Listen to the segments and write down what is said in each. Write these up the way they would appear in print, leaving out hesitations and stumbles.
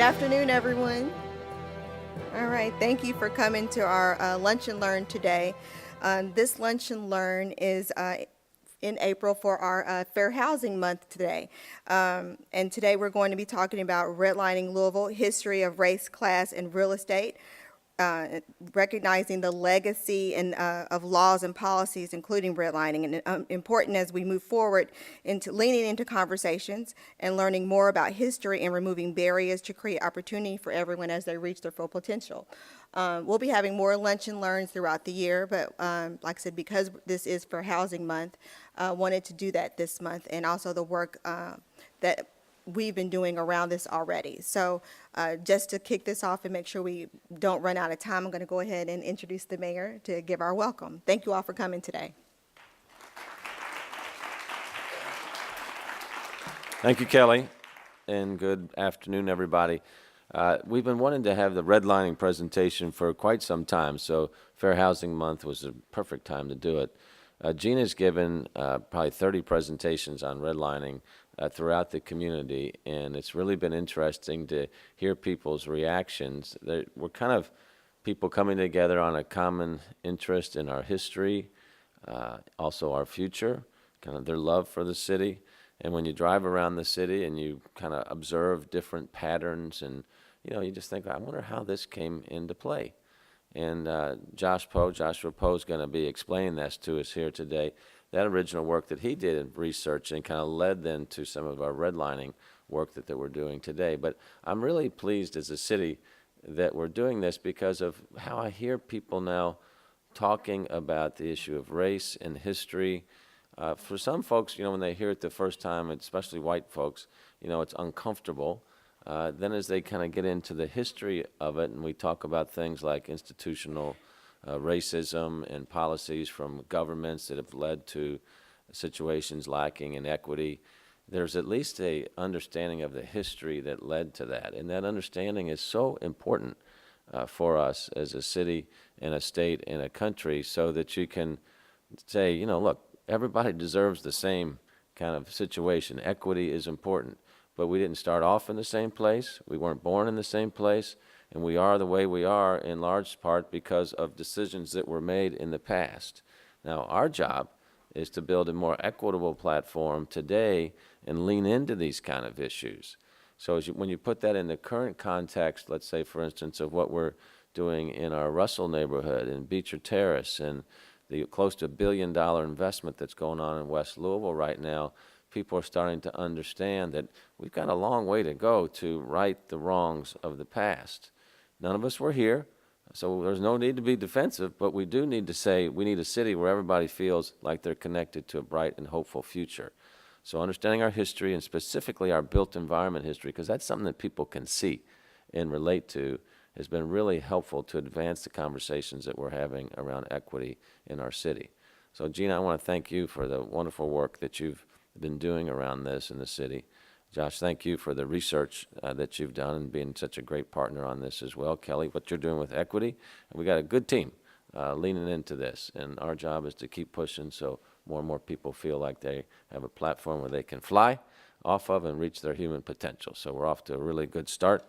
afternoon, everyone. All right, thank you for coming to our Lunch and Learn today. This Lunch and Learn is in April for our Fair Housing Month today. And today we're going to be talking about redlining Louisville, history of race, class, and real estate, recognizing the legacy and of laws and policies, including redlining, and important as we move forward into leaning into conversations and learning more about history and removing barriers to create opportunity for everyone as they reach their full potential. We'll be having more lunch and learns throughout the year, but like I said, because this is for Housing Month, wanted to do that this month, and also the work that we've been doing around this already. So just to kick this off and make sure we don't run out of time, I'm going to go ahead and introduce the mayor to give our welcome. Thank you all for coming today. Thank you, Kelly, and good afternoon, everybody. We've been wanting to have the redlining presentation for quite some time, so Fair Housing Month was a perfect time to do it. Gina's given probably 30 presentations on redlining throughout the community, and it's really been interesting to hear people's reactions. We're kind of people coming together on a common interest in our history, also our future, kind of their love for the city. And when you drive around the city and you kind of observe different patterns, and you just think, I wonder how this came into play. And Joshua Poe is going to be explaining this to us here today. That original work that he did in research and kind of led then to some of our redlining work that we're doing today. But I'm really pleased as a city that we're doing this because of how I hear people now talking about the issue of race and history. For some folks, when they hear it the first time, especially white folks, it's uncomfortable. Then as they kind of get into the history of it, and we talk about things like institutional racism and policies from governments that have led to situations lacking in equity, there's at least a understanding of the history that led to that. And that understanding is so important for us as a city and a state and a country, so that you can say, look, everybody deserves the same kind of situation. Equity is important. But we didn't start off in the same place. We weren't born in the same place. And we are the way we are in large part because of decisions that were made in the past. Now, our job is to build a more equitable platform today and lean into these kind of issues. So when you put that in the current context, let's say, for instance, of what we're doing in our Russell neighborhood, in Beecher Terrace, and the close to $1 billion investment that's going on in West Louisville right now, people are starting to understand that we've got a long way to go to right the wrongs of the past. None of us were here, so there's no need to be defensive, but we do need to say we need a city where everybody feels like they're connected to a bright and hopeful future. So understanding our history, and specifically our built environment history, because that's something that people can see and relate to, has been really helpful to advance the conversations that we're having around equity in our city. So Gina, I want to thank you for the wonderful work that you've been doing around this in the city. Josh, thank you for the research that you've done and being such a great partner on this as well. Kelly, what you're doing with equity. And we got a good team leaning into this, and our job is to keep pushing so more and more people feel like they have a platform where they can fly off of and reach their human potential. So we're off to a really good start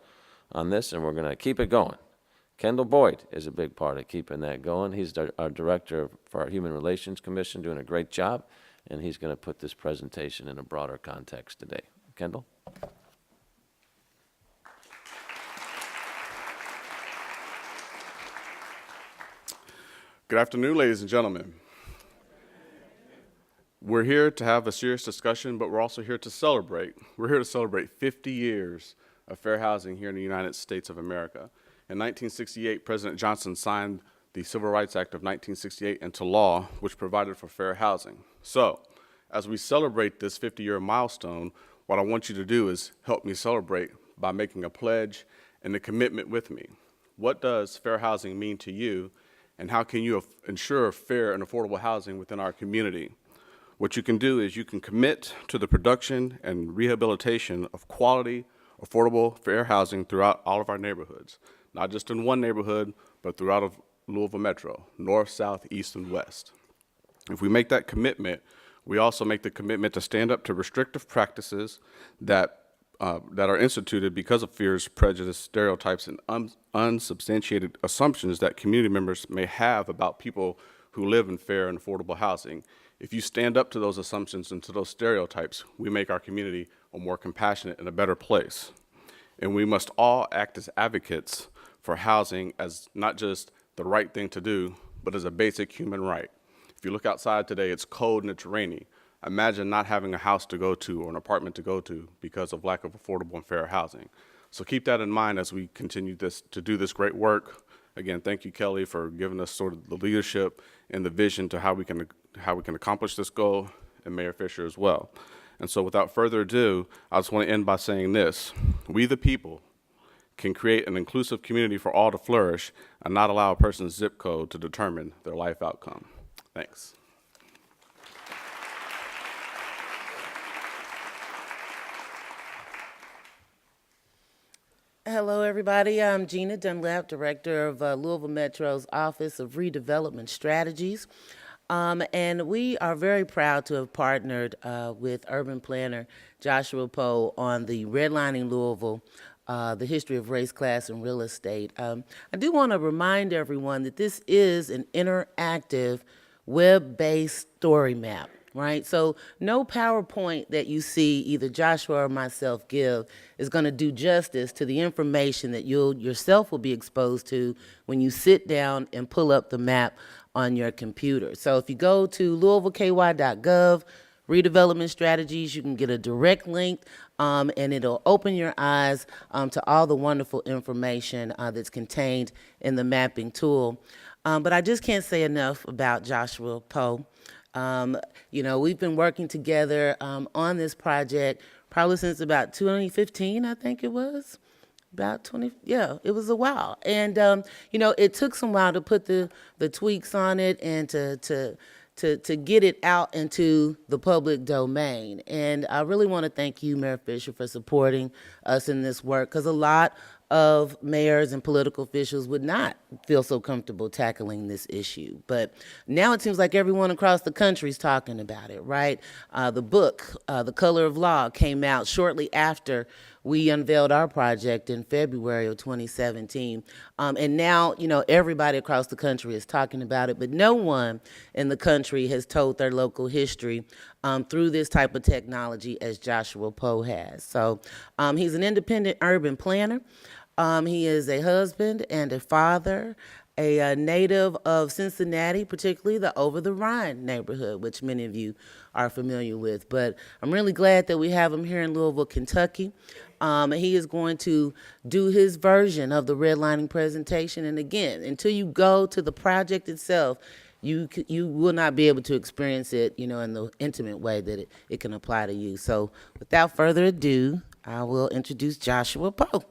on this, and we're going to keep it going. Kendall Boyd is a big part of keeping that going. He's our director for our Human Relations Commission, doing a great job, and he's going to put this presentation in a broader context today. Kendall? Good afternoon, ladies and gentlemen. We're here to have a serious discussion, but we're also here to celebrate. We're here to celebrate 50 years of fair housing here in the United States of America. In 1968, President Johnson signed the Civil Rights Act of 1968 into law, which provided for fair housing. So, as we celebrate this 50-year milestone, what I want you to do is help me celebrate by making a pledge and a commitment with me. What does fair housing mean to you, and how can you ensure fair and affordable housing within our community? What you can do is you can commit to the production and rehabilitation of quality, affordable, fair housing throughout all of our neighborhoods, not just in one neighborhood, but throughout Louisville Metro, north, south, east, and west. If we make that commitment, we also make the commitment to stand up to restrictive practices that that are instituted because of fears, prejudice, stereotypes, and unsubstantiated assumptions that community members may have about people who live in fair and affordable housing. If you stand up to those assumptions and to those stereotypes, we make our community a more compassionate and a better place. And we must all act as advocates for housing as not just the right thing to do, but as a basic human right. If you look outside today, it's cold and it's rainy. Imagine not having a house to go to or an apartment to go to because of lack of affordable and fair housing. So keep that in mind as we continue to do this great work. Again, thank you, Kelly, for giving us sort of the leadership and the vision to how we can accomplish this goal, and Mayor Fisher as well. And so without further ado, I just want to end by saying this. We the people can create an inclusive community for all to flourish and not allow a person's zip code to determine their life outcome. Thanks. Hello, everybody. I'm Gina Dunlap, Director of Louisville Metro's Office of Redevelopment Strategies. And we are very proud to have partnered with urban planner Joshua Poe on the Redlining Louisville, the history of race, class, and real estate. I do want to remind everyone that this is an interactive, web-based story map. Right? So no PowerPoint that you see either Joshua or myself give is going to do justice to the information that you yourself will be exposed to when you sit down and pull up the map on your computer. So if you go to louisvilleky.gov, redevelopment strategies, you can get a direct link and it'll open your eyes to all the wonderful information that's contained in the mapping tool. But I just can't say enough about Joshua Poe. You know, we've been working together on this project probably since about 2015, I think it was. About 20, yeah, it was a while. And, you know, it took some while to put the tweaks on it and to get it out into the public domain. And I really want to thank you, Mayor Fisher, for supporting us in this work, because a lot of mayors and political officials would not feel so comfortable tackling this issue. But now it seems like everyone across the country is talking about it, right? The book, The Color of Law, came out shortly after we unveiled our project in February of 2017. And now, you know, everybody across the country is talking about it, but no one in the country has told their local history through this type of technology as Joshua Poe has. So he's an independent urban planner. He is a husband and a father, a native of Cincinnati, particularly the Over the Rhine neighborhood, which many of you are familiar with. But I'm really glad that we have him here in Louisville, Kentucky. He is going to do his version of the redlining presentation. And again, until you go to the project itself, you will not be able to experience it, you know, in the intimate way that it can apply to you. So without further ado, I will introduce Joshua Poe.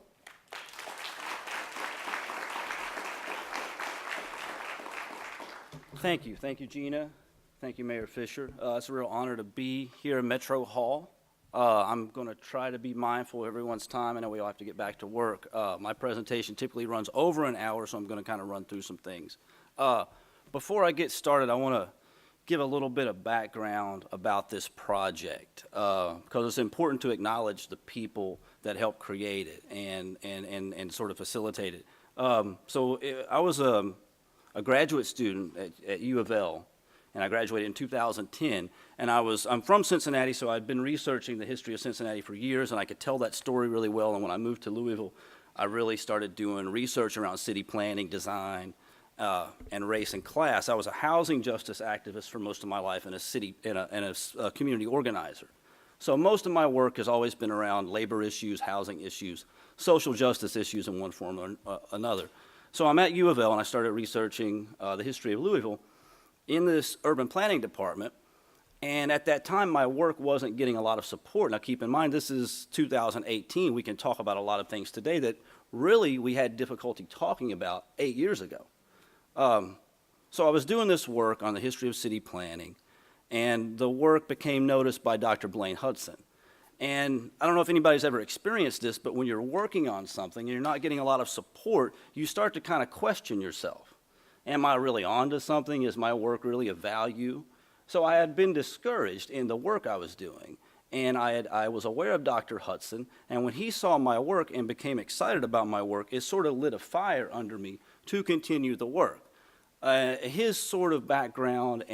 Thank you, Gina. Thank you, Mayor Fisher. It's a real honor to be here in Metro Hall. I'm going to try to be mindful of everyone's time. I know we all have to get back to work. My presentation typically runs over an hour, so I'm going to kind of run through some things. Before I get started, I want to give a little bit of background about this project, because it's important to acknowledge the people that helped create it and sort of facilitate it. I was a graduate student at U of L, and I graduated in 2010. And I'm from Cincinnati, so I'd been researching the history of Cincinnati for years, and I could tell that story really well. And when I moved to Louisville, I really started doing research around city planning, design, and race and class. I was a housing justice activist for most of my life and a community organizer. So most of my work has always been around labor issues, housing issues, social justice issues in one form or another. So I'm at U of L, and I started researching the history of Louisville in this urban planning department. And at that time, my work wasn't getting a lot of support. Now, keep in mind, this is 2018. We can talk about a lot of things today that really we had difficulty talking about 8 years ago. So I was doing this work on the history of city planning, and the work became noticed by Dr. Blaine Hudson. And I don't know if anybody's ever experienced this, but when you're working on something and you're not getting a lot of support, you start to kind of question yourself. Am I really onto something? Is my work really of value? So I had been discouraged in the work I was doing. and I was aware of Dr. Hudson, and when he saw my work and became excited about my work, it sort of lit a fire under me to continue the work. His sort of background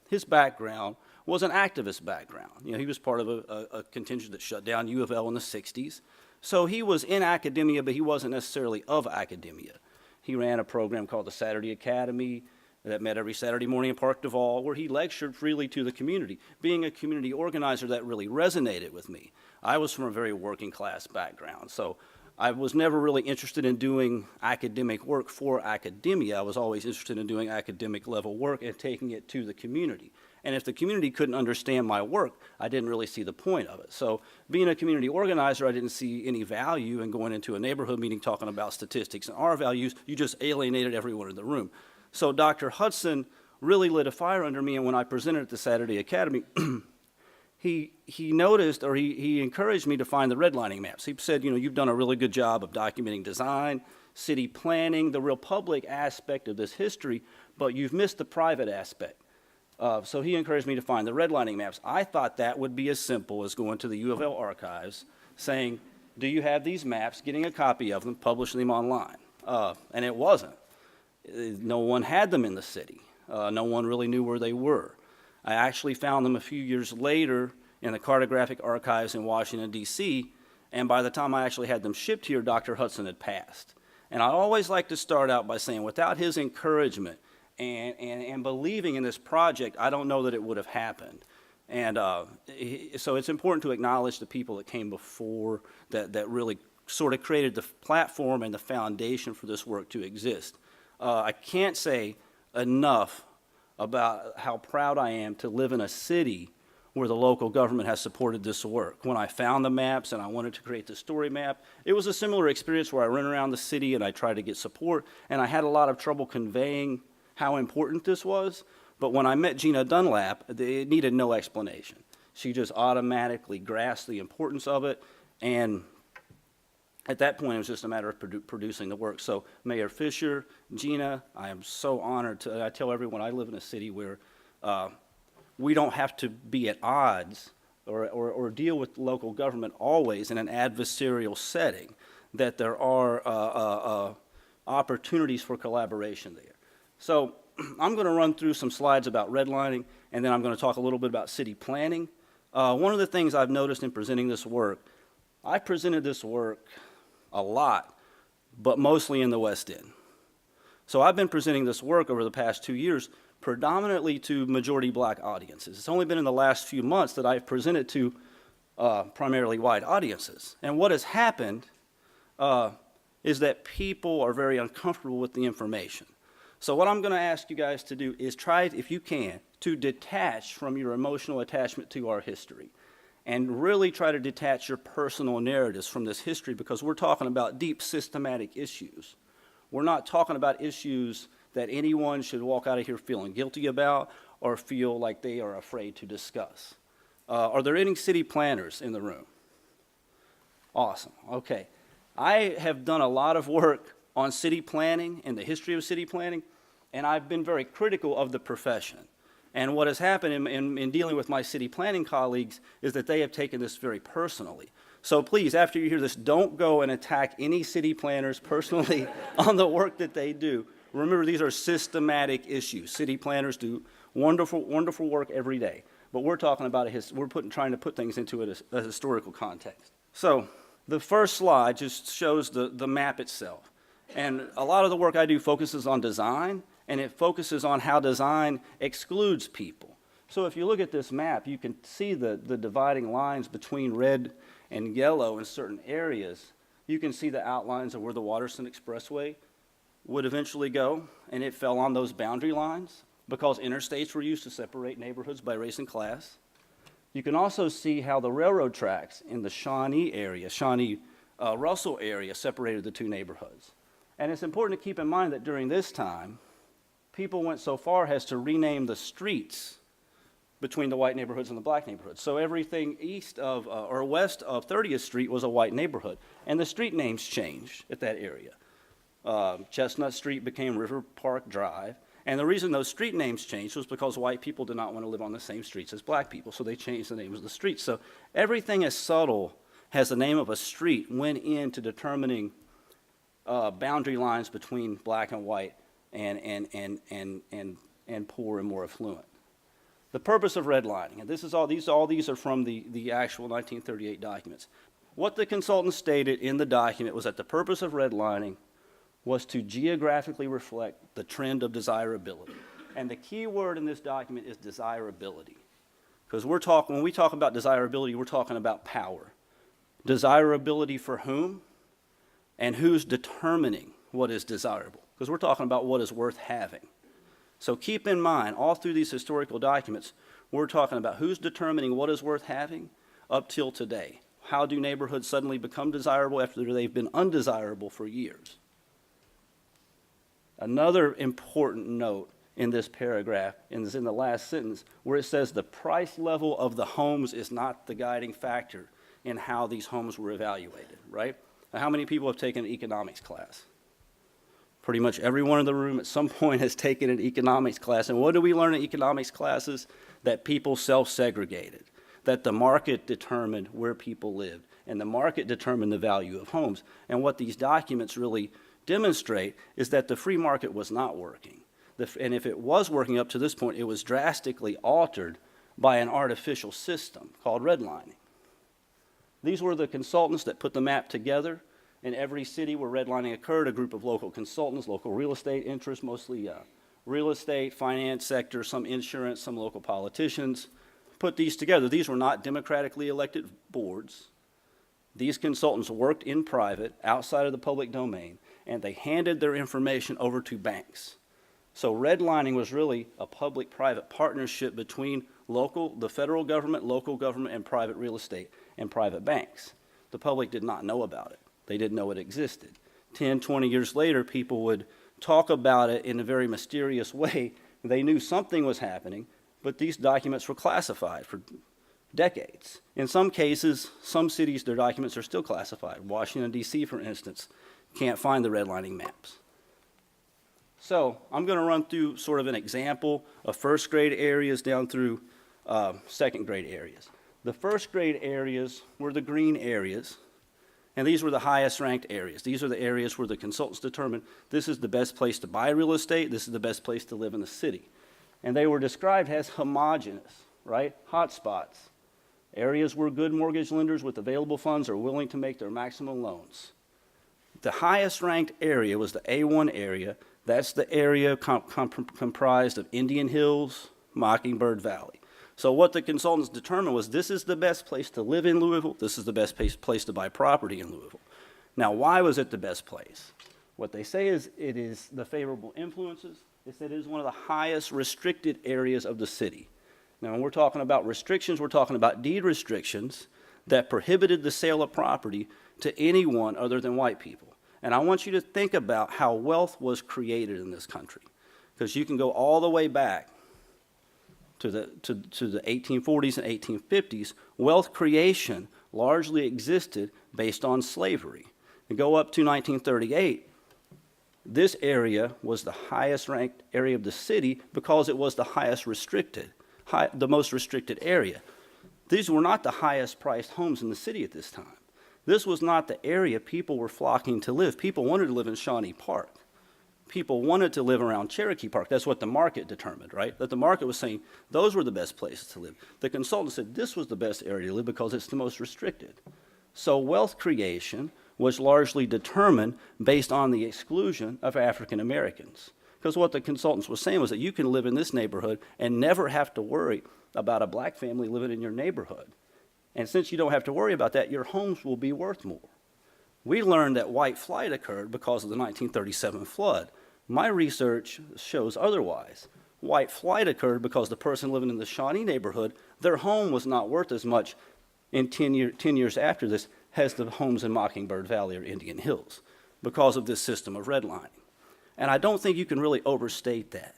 his background was an activist background. You know, he was part of a contingent that shut down U of L in the 60s. So he was in academia, but he wasn't necessarily of academia. He ran a program called the Saturday Academy that met every Saturday morning in Park Duval, where he lectured freely to the community. Being a community organizer, that really resonated with me. I was from a very working class background, so I was never really interested in doing academic work for academia. I was always interested in doing academic level work and taking it to the community. And if the community couldn't understand my work, I didn't really see the point of it. So being a community organizer, I didn't see any value in going into a neighborhood meeting talking about statistics and our values. You just alienated everyone in the room. So Dr. Hudson really lit a fire under me, and when I presented at the Saturday Academy, he noticed, or he encouraged me to find the redlining maps. He said, you know, you've done a really good job of documenting design, city planning, the real public aspect of this history, but you've missed the private aspect. So he encouraged me to find the redlining maps. I thought that would be as simple as going to the U of L archives, saying, do you have these maps, getting a copy of them, publishing them online. And it wasn't. No one had them in the city. No one really knew where they were. I actually found them a few years later in the cartographic archives in Washington, D.C., and by the time I actually had them shipped here, Dr. Hudson had passed. And I always like to start out by saying, without his encouragement and believing in this project, I don't know that it would have happened. And so it's important to acknowledge the people that came before that really sort of created the platform and the foundation for this work to exist. I can't say enough about how proud I am to live in a city where the local government has supported this work. When I found the maps and I wanted to create the story map, it was a similar experience where I ran around the city and I tried to get support, and I had a lot of trouble conveying how important this was. But when I met Gina Dunlap, it needed no explanation. She just automatically grasped the importance of it, and at that point, it was just a matter of producing the work. So Mayor Fisher, Gina, I am so honored I tell everyone I live in a city where we don't have to be at odds or deal with local government always in an adversarial setting, that there are opportunities for collaboration there. So I'm going to run through some slides about redlining, and then I'm going to talk a little bit about city planning. One of the things I've noticed in presenting this work, I presented this work a lot, but mostly in the West End. So I've been presenting this work over the past 2 years predominantly to majority black audiences. It's only been in the last few months that I've presented to primarily white audiences. And what has happened is that people are very uncomfortable with the information. So what I'm going to ask you guys to do is try, if you can, to detach from your emotional attachment to our history, and really try to detach your personal narratives from this history, because we're talking about deep systematic issues. We're not talking about issues that anyone should walk out of here feeling guilty about or feel like they are afraid to discuss. Are there any city planners in the room? Awesome, okay. I have done a lot of work on city planning and the history of city planning, and I've been very critical of the profession. And what has happened in dealing with my city planning colleagues is that they have taken this very personally. So please, after you hear this, don't go and attack any city planners personally on the work that they do. Remember, these are systematic issues. City planners do wonderful, wonderful work every day. But we're talking about trying to put things into a historical context. So the first slide just shows the map itself. And a lot of the work I do focuses on design, and it focuses on how design excludes people. So if you look at this map, you can see the dividing lines between red and yellow in certain areas. You can see the outlines of where the Waterston Expressway would eventually go, and it fell on those boundary lines because interstates were used to separate neighborhoods by race and class. You can also see how the railroad tracks in the Shawnee area, Russell area, separated the two neighborhoods. And it's important to keep in mind that during this time, people went so far as to rename the streets between the white neighborhoods and the black neighborhoods. So everything east of or west of 30th Street was a white neighborhood, and the street names changed at that area. Chestnut Street became River Park Drive, And the reason those street names changed was because white people did not want to live on the same streets as black people, so they changed the names of the streets. So everything as subtle as the name of a street went into determining boundary lines between black and white and poor and more affluent. The purpose of redlining, and these are from the actual 1938 documents. What the consultant stated in the document was that the purpose of redlining was to geographically reflect the trend of desirability. And the key word in this document is desirability. Because when we talk about desirability, we're talking about power. Desirability for whom? And who's determining what is desirable? Because we're talking about what is worth having. So keep in mind, all through these historical documents, we're talking about who's determining what is worth having up till today. How do neighborhoods suddenly become desirable after they've been undesirable for years? Another important note in this paragraph is in the last sentence where it says the price level of the homes is not the guiding factor in how these homes were evaluated, right? Now, how many people have taken an economics class? Pretty much everyone in the room at some point has taken an economics class. And what do we learn in economics classes? That people self-segregated, that the market determined where people lived, and the market determined the value of homes. And what these documents really demonstrate is that the free market was not working. And if it was working up to this point, it was drastically altered by an artificial system called redlining. These were the consultants that put the map together. In every city where redlining occurred, a group of local consultants, local real estate interests, mostly real estate, finance sector, some insurance, some local politicians, put these together. These were not democratically elected boards. These consultants worked in private, outside of the public domain, and they handed their information over to banks. So redlining was really a public-private partnership between the federal government, local government, and private real estate and private banks. The public did not know about it. They didn't know it existed. 10, 20 years later, people would talk about it in a very mysterious way. They knew something was happening, but these documents were classified for decades. In some cases, some cities, their documents are still classified. Washington, D.C., for instance, can't find the redlining maps. So I'm going to run through sort of an example of first grade areas down through second grade areas. The first grade areas were the green areas, and these were the highest ranked areas. These are the areas where the consultants determined this is the best place to buy real estate, this is the best place to live in the city. And they were described as homogeneous, right? Hotspots. Areas where good mortgage lenders with available funds are willing to make their maximum loans. The highest ranked area was the A1 area. That's the area comprised of Indian Hills, Mockingbird Valley. So what the consultants determined was this is the best place to live in Louisville. This is the best place to buy property in Louisville. Now, why was it the best place? What they say is it is the favorable influences. They said it is one of the highest restricted areas of the city. Now, when we're talking about restrictions, we're talking about deed restrictions that prohibited the sale of property to anyone other than white people. And I want you to think about how wealth was created in this country, because you can go all the way back to the 1840s and 1850s. Wealth creation largely existed based on slavery. And go up to 1938, this area was the highest ranked area of the city because it was the highest restricted, the most restricted area. These were not the highest priced homes in the city at this time. This was not the area people were flocking to live. People wanted to live in Shawnee Park. People wanted to live around Cherokee Park. That's what the market determined, right? That the market was saying those were the best places to live. The consultant said this was the best area to live because it's the most restricted. So wealth creation was largely determined based on the exclusion of African Americans. Because what the consultants were saying was that you can live in this neighborhood and never have to worry about a black family living in your neighborhood. And since you don't have to worry about that, your homes will be worth more. We learned that white flight occurred because of the 1937 flood. My research shows otherwise. White flight occurred because the person living in the Shawnee neighborhood, their home was not worth as much in 10 years after this as the homes in Mockingbird Valley or Indian Hills because of this system of redlining. And I don't think you can really overstate that.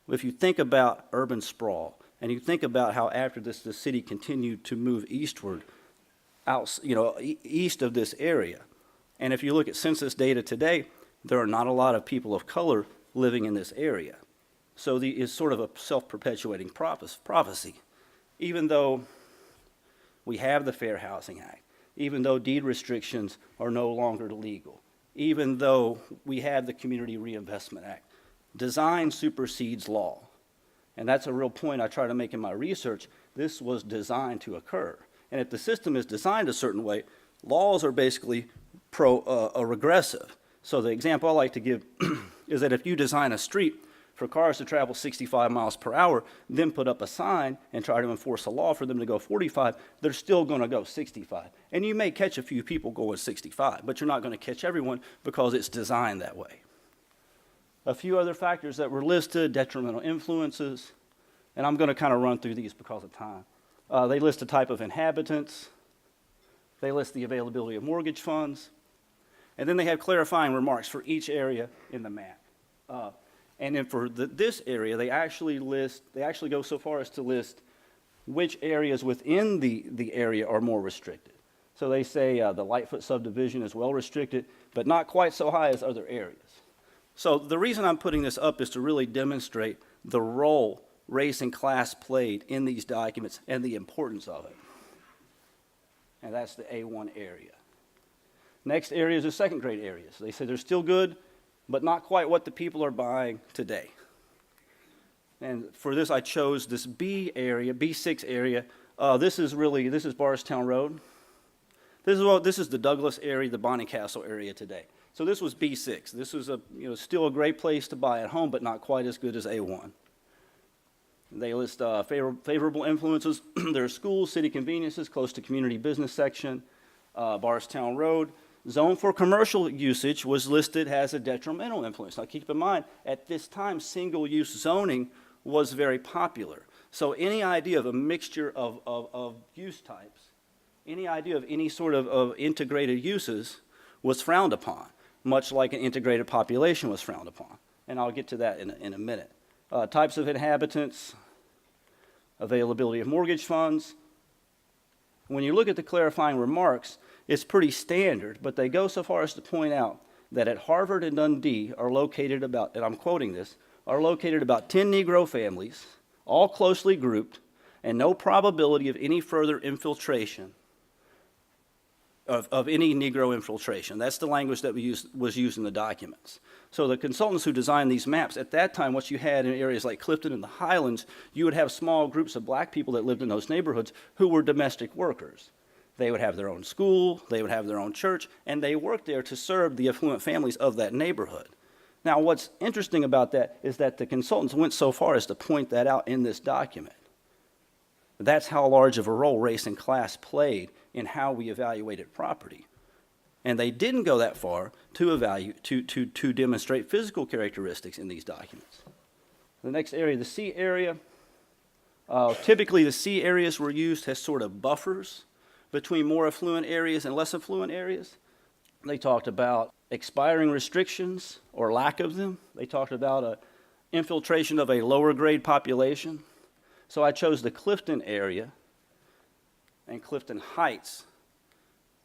If you think about urban sprawl, and you think about how after this, the city continued to move eastward, east of this area. And if you look at census data today, there are not a lot of people of color living in this area. So it's sort of a self-perpetuating prophecy. Even though we have the Fair Housing Act, even though deed restrictions are no longer legal, even though we have the Community Reinvestment Act, design supersedes law. And that's a real point I try to make in my research. This was designed to occur. And if the system is designed a certain way, laws are basically regressive. So the example I like to give is that if you design a street for cars to travel 65 miles per hour, then put up a sign and try to enforce a law for them to go 45, they're still going to go 65. And you may catch a few people going 65, but you're not going to catch everyone because it's designed that way. A few other factors that were listed, detrimental influences, and I'm going to kind of run through these because of time. They list the type of inhabitants. They list the availability of mortgage funds. And then they have clarifying remarks for each area in the map. And then for this area, they actually go so far as to list which areas within the area are more restricted. So they say the Lightfoot subdivision is well restricted, but not quite so high as other areas. So the reason I'm putting this up is to really demonstrate the role race and class played in these documents and the importance of it. And that's the A1 area. Next areas are second grade areas. They say they're still good, but not quite what the people are buying today. And for this, I chose this B area, B6 area. This is Barstown Road. This is the Douglas area, the Bonnycastle area today. So this was B6. This was still a great place to buy at home, but not quite as good as A1. They list favorable influences. There are schools, city conveniences, close to community business section, Barstown Road. Zone for commercial usage was listed as a detrimental influence. Now keep in mind, at this time, single-use zoning was very popular. So any idea of a mixture of use types, any idea of any sort of integrated uses was frowned upon, much like an integrated population was frowned upon. And I'll get to that in a minute. Types of inhabitants, availability of mortgage funds. When you look at the clarifying remarks, it's pretty standard, but they go so far as to point out that at Harvard and Dundee are located about, and I'm quoting this, are located about 10 Negro families, all closely grouped, and no probability of any further infiltration, of any Negro infiltration. That's the language that was used in the documents. So the consultants who designed these maps, at that time, what you had in areas like Clifton and the Highlands, you would have small groups of black people that lived in those neighborhoods who were domestic workers. They would have their own school, they would have their own church, and they worked there to serve the affluent families of that neighborhood. Now, what's interesting about that is that the consultants went so far as to point that out in this document. That's how large of a role race and class played in how we evaluated property. And they didn't go that far to demonstrate physical characteristics in these documents. The next area, the C area, typically the C areas were used as sort of buffers between more affluent areas and less affluent areas. They talked about expiring restrictions or lack of them. They talked about infiltration of a lower grade population. So I chose the Clifton area and Clifton Heights.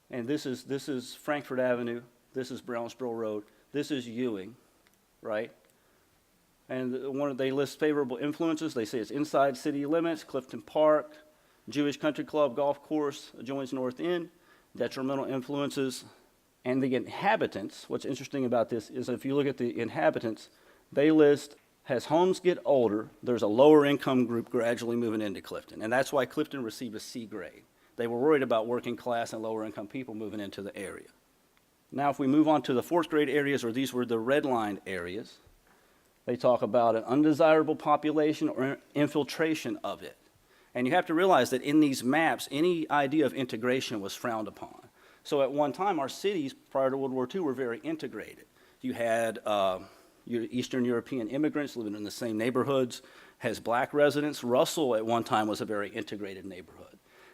And this is Frankfort Avenue, this is Brownsboro Road, this is Ewing, right? And they list favorable influences. They say it's inside city limits, Clifton Park, Jewish Country Club golf course adjoins North End, detrimental influences. And the inhabitants, what's interesting about this is if you look at the inhabitants, they list, as homes get older, there's a lower income group gradually moving into Clifton. And that's why Clifton received a C grade. They were worried about working class and lower income people moving into the area. Now, if we move on to the fourth grade areas, or these were the redlined areas, they talk about an undesirable population or infiltration of it. And you have to realize that in these maps, any idea of integration was frowned upon. So at one time, our cities prior to World War II were very integrated. You had your Eastern European immigrants living in the same neighborhoods, has black residents. Russell at one time was a very integrated neighborhood.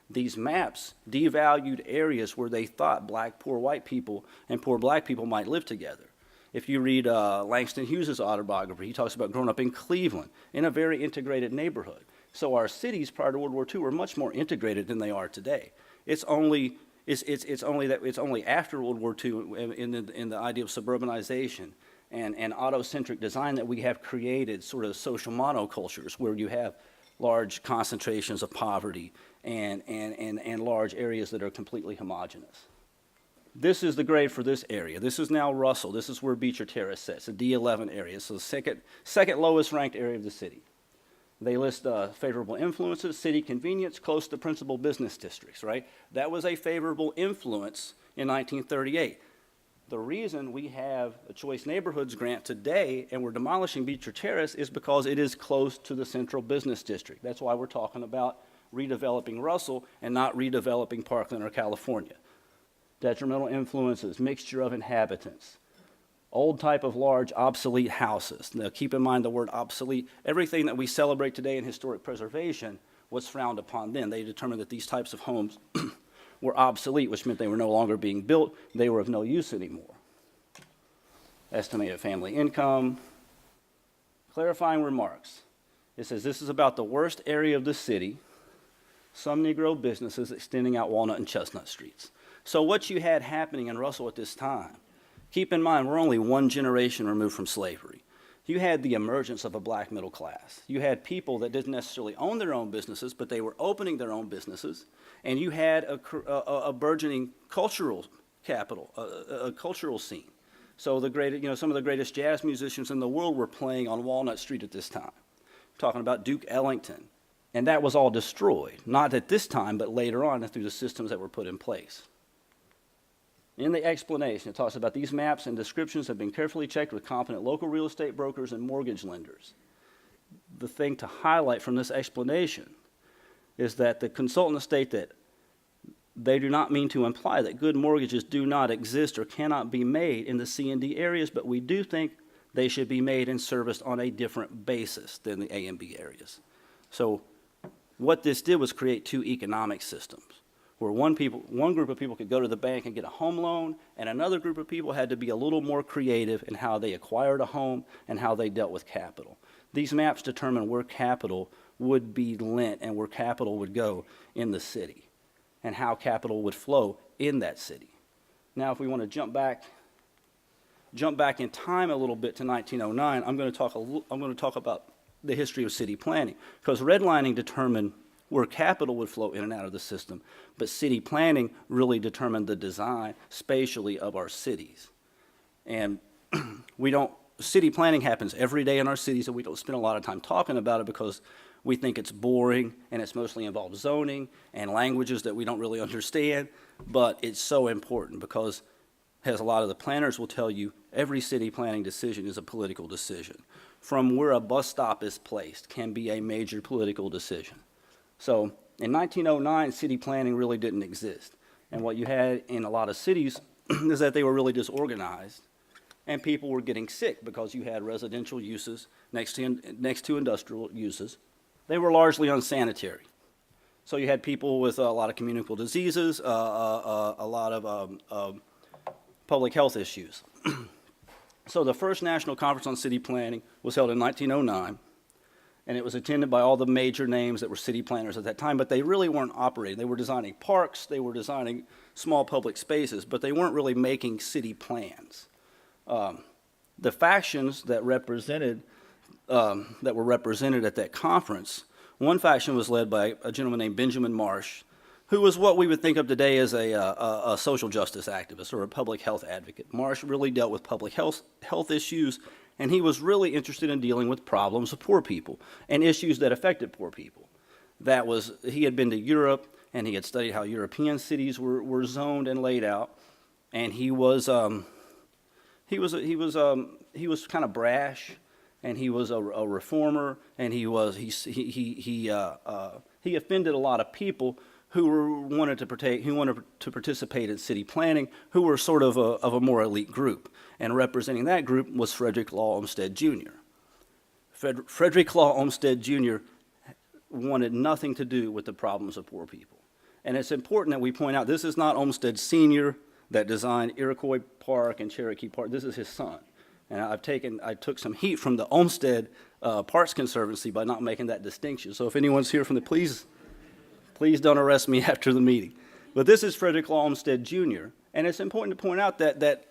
These maps devalued areas where they thought black poor white people and poor black people might live together. If you read Langston Hughes' autobiography, he talks about growing up in Cleveland in a very integrated neighborhood. So our cities prior to World War II were much more integrated than they are today. It's only after World War II in the idea of suburbanization and autocentric design that we have created sort of social monocultures where you have large concentrations of poverty and large areas that are completely homogeneous. This is the grade for this area. This is now Russell. This is where Beecher Terrace sits, a D11 area, so the second lowest ranked area of the city. They list favorable influences, city convenience, close to principal business districts, right? That was a favorable influence in 1938. The reason we have a Choice Neighborhoods grant today and we're demolishing Beecher Terrace is because it is close to the central business district. That's why we're talking about redeveloping Russell and not redeveloping Parkland or California. Detrimental influences, mixture of inhabitants, old type of large obsolete houses. Now keep in mind the word obsolete. Everything that we celebrate today in historic preservation was frowned upon then. They determined that these types of homes were obsolete, which meant they were no longer being built. They were of no use anymore. Estimated family income. Clarifying remarks. It says this is about the worst area of the city. Some Negro businesses extending out Walnut and Chestnut Streets. So what you had happening in Russell at this time, keep in mind we're only one generation removed from slavery. You had the emergence of a black middle class. You had people that didn't necessarily own their own businesses, but they were opening their own businesses. And you had a burgeoning cultural capital, a cultural scene. So some of the greatest jazz musicians in the world were playing on Walnut Street at this time. Talking about Duke Ellington. And that was all destroyed. Not at this time, but later on through the systems that were put in place. In the explanation, it talks about these maps and descriptions have been carefully checked with competent local real estate brokers and mortgage lenders. The thing to highlight from this explanation is that the consultants state that they do not mean to imply that good mortgages do not exist or cannot be made in the C and D areas, but we do think they should be made and serviced on a different basis than the A and B areas. So what this did was create two economic systems, where one group of people could go to the bank and get a home loan, and another group of people had to be a little more creative in how they acquired a home and how they dealt with capital. These maps determine where capital would be lent and where capital would go in the city and how capital would flow in that city. Now, if we want to jump back in time a little bit to 1909, I'm going to talk about the history of city planning, because redlining determined where capital would flow in and out of the system, but city planning really determined the design spatially of our cities. And city planning happens every day in our cities, and we don't spend a lot of time talking about it because we think it's boring and it's mostly involved zoning and languages that we don't really understand, but it's so important because, as a lot of the planners will tell you, every city planning decision is a political decision. From where a bus stop is placed can be a major political decision. So in 1909, city planning really didn't exist. And what you had in a lot of cities is that they were really disorganized, and people were getting sick because you had residential uses next to industrial uses. They were largely unsanitary. So you had people with a lot of communicable diseases, a lot of public health issues. So the first National Conference on City Planning was held in 1909. And it was attended by all the major names that were city planners at that time, but they really weren't operating. They were designing parks, they were designing small public spaces, but they weren't really making city plans. The factions that were represented at that conference, one faction was led by a gentleman named Benjamin Marsh, who was what we would think of today as a social justice activist or a public health advocate. Marsh really dealt with public health issues, and he was really interested in dealing with problems of poor people and issues that affected poor people. He had been to Europe, and he had studied how European cities were zoned and laid out, and he was kind of brash, and he was a reformer, and he offended a lot of people who wanted to participate in city planning, who were sort of a more elite group. And representing that group was Frederick Law Olmsted Jr. Frederick Law Olmsted Jr. wanted nothing to do with the problems of poor people. And it's important that we point out, this is not Olmsted Sr. that designed Iroquois Park and Cherokee Park. This is his son. And I took some heat from the Olmsted Parks Conservancy by not making that distinction. So if anyone's here from please don't arrest me after the meeting. But this is Frederick Law Olmsted Jr. And it's important to point out that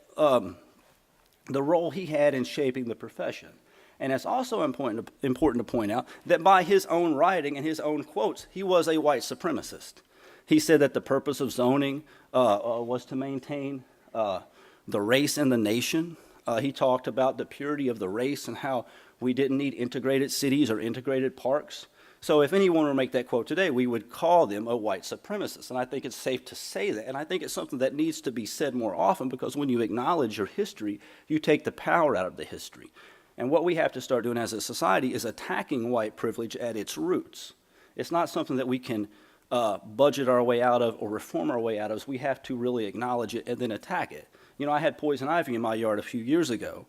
the role he had in shaping the profession. And it's also important to point out that by his own writing and his own quotes, he was a white supremacist. He said that the purpose of zoning was to maintain the race in the nation. He talked about the purity of the race and how we didn't need integrated cities or integrated parks. So if anyone were to make that quote today, we would call them a white supremacist. And I think it's safe to say that. And I think it's something that needs to be said more often, because when you acknowledge your history, you take the power out of the history. And what we have to start doing as a society is attacking white privilege at its roots. It's not something that we can budget our way out of or reform our way out of. We have to really acknowledge it and then attack it. You know, I had poison ivy in my yard a few years ago,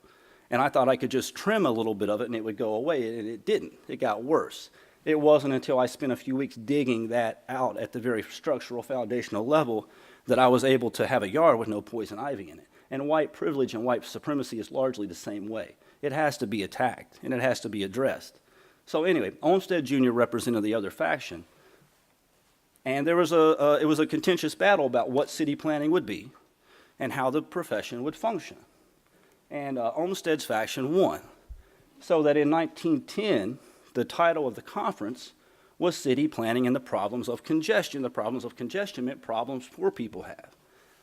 and I thought I could just trim a little bit of it and it would go away, and it didn't. It got worse. It wasn't until I spent a few weeks digging that out at the very structural, foundational level that I was able to have a yard with no poison ivy in it. And white privilege and white supremacy is largely the same way. It has to be attacked, and it has to be addressed. So anyway, Olmsted Jr. represented the other faction, and there was it was a contentious battle about what city planning would be and how the profession would function. And Olmsted's faction won, so that in 1910, the title of the conference was City Planning and the Problems of Congestion. The problems of congestion meant problems poor people have.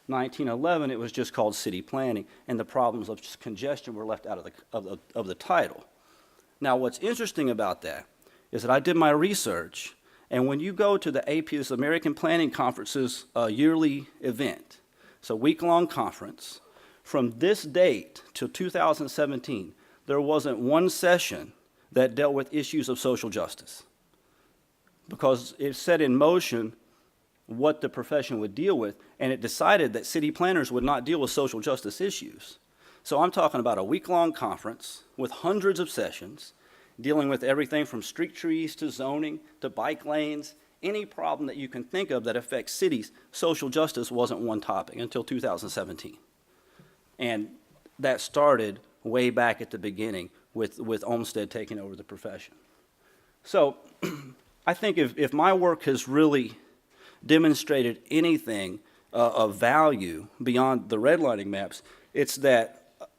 1911, it was just called City Planning, and the problems of congestion were left out of the title. Now, what's interesting about that is that I did my research, and when you go to the AP's American Planning Conference's yearly event, it's a week-long conference, from this date till 2017, there wasn't one session that dealt with issues of social justice, because it set in motion what the profession would deal with, and it decided that city planners would not deal with social justice issues. So I'm talking about a week-long conference with hundreds of sessions dealing with everything from street trees to zoning to bike lanes, any problem that you can think of that affects cities. Social justice wasn't one topic until 2017. And that started way back at the beginning with Olmsted taking over the profession. So I think if my work has really demonstrated anything of value beyond the redlining maps, it's that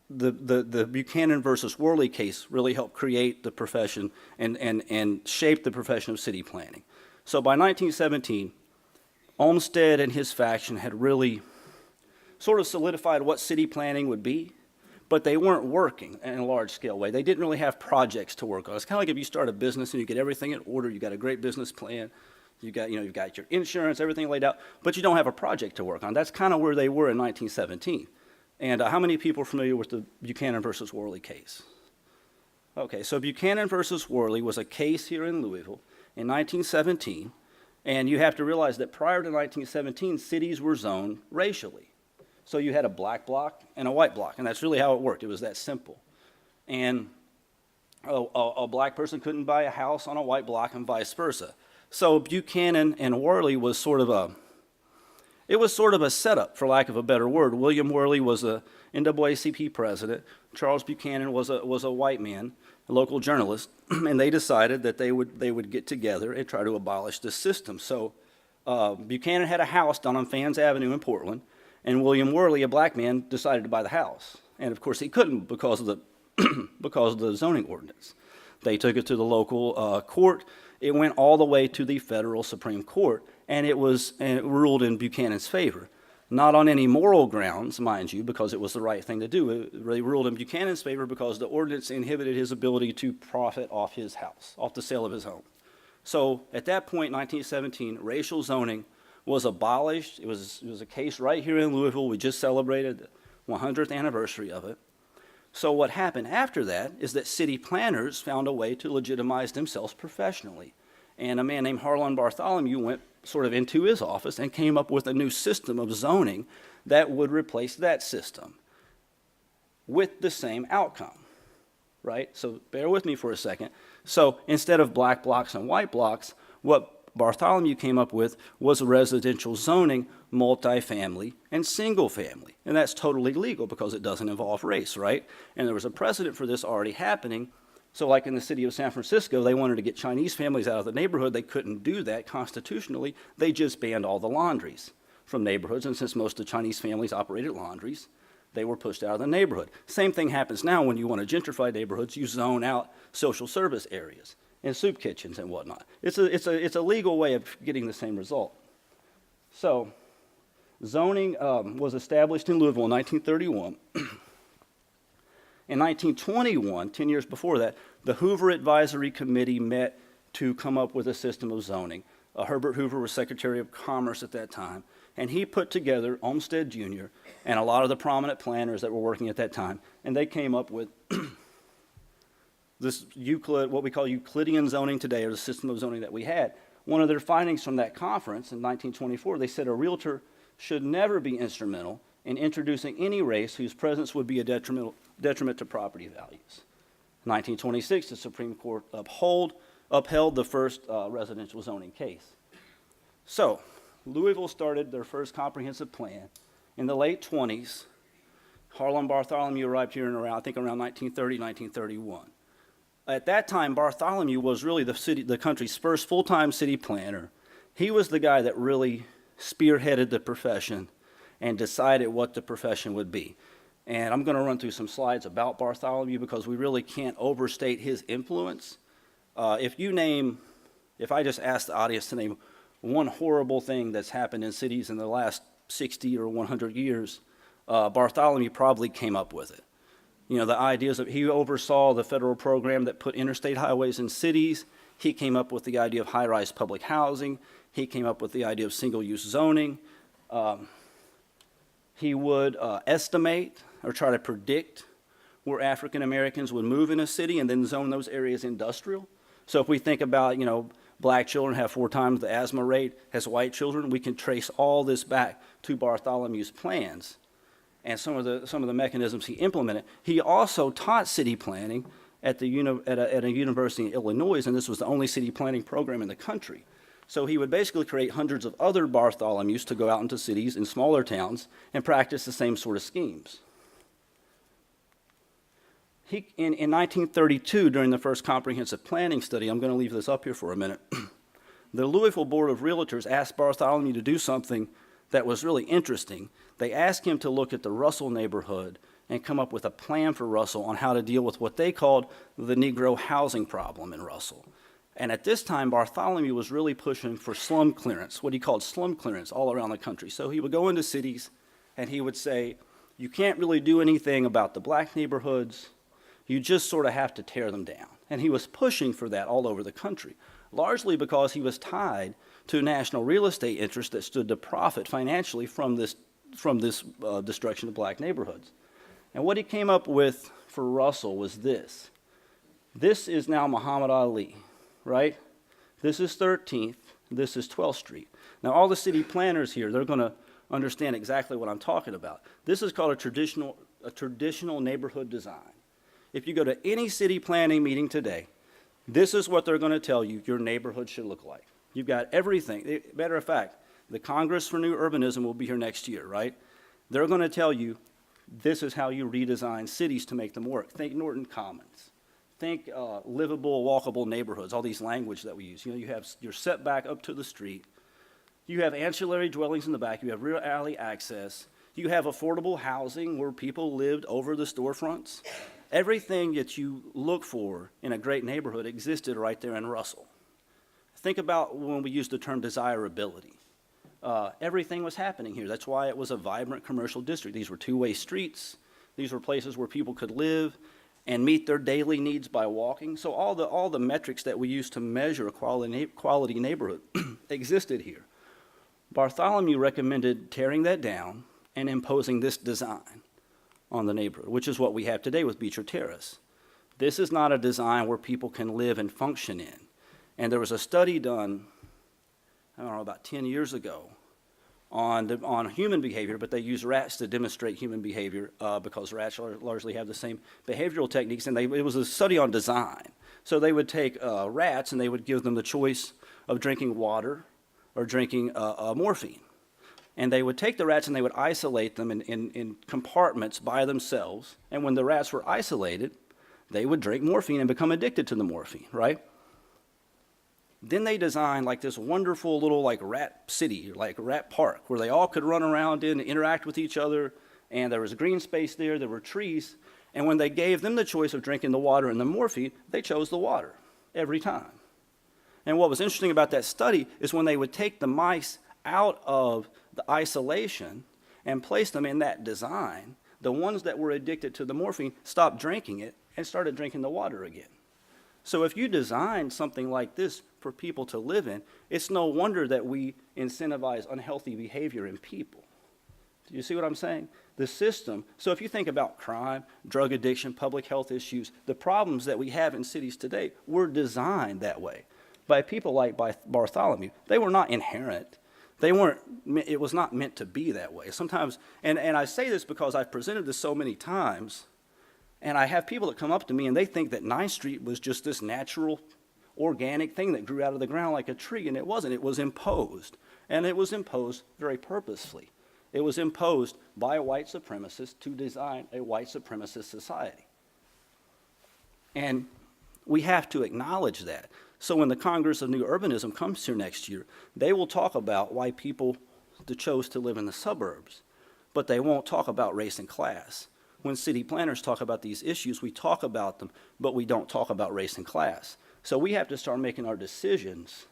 the Buchanan versus Worley case really helped create the profession and shape the profession of city planning. So by 1917, Olmsted and his faction had really sort of solidified what city planning would be, but they weren't working in a large-scale way. They didn't really have projects to work on. It's kind of like if you start a business and you get everything in order, you got a great business plan, you've got your insurance, everything laid out, but you don't have a project to work on. That's kind of where they were in 1917. And how many people are familiar with the Buchanan versus Worley case? Okay, so Buchanan versus Worley was a case here in Louisville in 1917, and you have to realize that prior to 1917, cities were zoned racially. So you had a black block and a white block, and that's really how it worked. It was that simple. And a black person couldn't buy a house on a white block and vice versa. So Buchanan and Worley was sort of a setup, for lack of a better word. William Worley was a NAACP president. Charles Buchanan was a white man, a local journalist, and they decided that they would get together and try to abolish this system. So Buchanan had a house down on Fans Avenue in Portland, and William Worley, a black man, decided to buy the house. And of course he couldn't because of the zoning ordinance. They took it to the local court. It went all the way to the federal Supreme Court, and it ruled in Buchanan's favor. Not on any moral grounds, mind you, because it was the right thing to do. They ruled in Buchanan's favor because the ordinance inhibited his ability to profit off his house, off the sale of his home. So at that point, 1917, racial zoning was abolished. It was a case right here in Louisville. We just celebrated the 100th anniversary of it. So what happened after that is that city planners found a way to legitimize themselves professionally. And a man named Harlan Bartholomew went sort of into his office and came up with a new system of zoning that would replace that system with the same outcome, right? So bear with me for a second. So instead of black blocks and white blocks, what Bartholomew came up with was residential zoning, multifamily, and single family. And that's totally legal because it doesn't involve race, right? And there was a precedent for this already happening. So like in the city of San Francisco, they wanted to get Chinese families out of the neighborhood. They couldn't do that constitutionally. They just banned all the laundries from neighborhoods. And since most of the Chinese families operated laundries, they were pushed out of the neighborhood. Same thing happens now when you want to gentrify neighborhoods. You zone out social service areas and soup kitchens and whatnot. It's a legal way of getting the same result. So zoning was established in Louisville in 1931. In 1921, 10 years before that, the Hoover Advisory Committee met to come up with a system of zoning. Herbert Hoover was Secretary of Commerce at that time, and he put together Olmsted Jr. and a lot of the prominent planners that were working at that time, and they came up with this what we call Euclidean zoning today, or the system of zoning that we had. One of their findings from that conference in 1924, they said a realtor should never be instrumental in introducing any race whose presence would be a detriment to property values. In 1926, the Supreme Court upheld the first residential zoning case. So, Louisville started their first comprehensive plan in the late 20s. Harlan Bartholomew arrived here in around 1930, 1931. At that time, Bartholomew was really the country's first full-time city planner. He was the guy that really spearheaded the profession and decided what the profession would be. And I'm going to run through some slides about Bartholomew because we really can't overstate his influence. If I just ask the audience to name one horrible thing that's happened in cities in the last 60 or 100 years, Bartholomew probably came up with it. You know, the ideas of, he oversaw the federal program that put interstate highways in cities. He came up with the idea of high-rise public housing. He came up with the idea of single-use zoning. He would estimate or try to predict where African Americans would move in a city and then zone those areas industrial. So if we think about, black children have 4 times the asthma rate as white children, we can trace all this back to Bartholomew's plans and some of the mechanisms he implemented. He also taught city planning at a university in Illinois, and this was the only city planning program in the country. So he would basically create hundreds of other Bartholomews to go out into cities in smaller towns and practice the same sort of schemes. In 1932, during the first comprehensive planning study, I'm going to leave this up here for a minute, the Louisville Board of Realtors asked Bartholomew to do something that was really interesting. They asked him to look at the Russell neighborhood and come up with a plan for Russell on how to deal with what they called the Negro housing problem in Russell. And at this time, Bartholomew was really pushing for slum clearance, what he called slum clearance all around the country. So he would go into cities and he would say, you can't really do anything about the black neighborhoods. You just sort of have to tear them down. And he was pushing for that all over the country, largely because he was tied to national real estate interests that stood to profit financially from this destruction of black neighborhoods. And what he came up with for Russell was this. This is now Muhammad Ali, right? This is 13th, this is 12th Street. Now all the city planners here, they're going to understand exactly what I'm talking about. This is called a traditional neighborhood design. If you go to any city planning meeting today, this is what they're going to tell you your neighborhood should look like. You've got everything. Matter of fact, the Congress for New Urbanism will be here next year, right? They're going to tell you this is how you redesign cities to make them work. Think Norton Commons. Think livable, walkable neighborhoods, all these language that we use. You have your setback up to the street. You have ancillary dwellings in the back. You have rear alley access. You have affordable housing where people lived over the storefronts. Everything that you look for in a great neighborhood existed right there in Russell. Think about when we use the term desirability. Everything was happening here. That's why it was a vibrant commercial district. These were two-way streets. These were places where people could live and meet their daily needs by walking. So all the metrics that we use to measure a quality neighborhood existed here. Bartholomew recommended tearing that down and imposing this design on the neighborhood, which is what we have today with Beecher Terrace. This is not a design where people can live and function in. And there was a study done, about 10 years ago on human behavior, but they used rats to demonstrate human behavior because rats largely have the same behavioral techniques, and it was a study on design. So they would take rats and they would give them the choice of drinking water or drinking morphine. And they would take the rats and they would isolate them in compartments by themselves. And when the rats were isolated, they would drink morphine and become addicted to the morphine, right? Then they designed like this wonderful little rat city, like rat park, where they all could run around in and interact with each other and there was green space there, there were trees, and when they gave them the choice of drinking the water and the morphine, they chose the water every time. And what was interesting about that study is when they would take the mice out of the isolation and place them in that design, the ones that were addicted to the morphine stopped drinking it and started drinking the water again. So if you design something like this for people to live in, it's no wonder that we incentivize unhealthy behavior in people. Do you see what I'm saying? The system, so if you think about crime, drug addiction, public health issues, the problems that we have in cities today were designed that way by people like Bartholomew. They were not inherent. It was not meant to be that way. Sometimes, and I say this because I've presented this so many times, and I have people that come up to me and they think that 9th Street was just this natural, organic thing that grew out of the ground like a tree, and it wasn't. It was imposed, and it was imposed very purposefully. It was imposed by a white supremacist to design a white supremacist society. And we have to acknowledge that. So when the Congress of New Urbanism comes here next year, they will talk about why people chose to live in the suburbs, but they won't talk about race and class. When city planners talk about these issues, we talk about them, but we don't talk about race and class. So we have to start making our decisions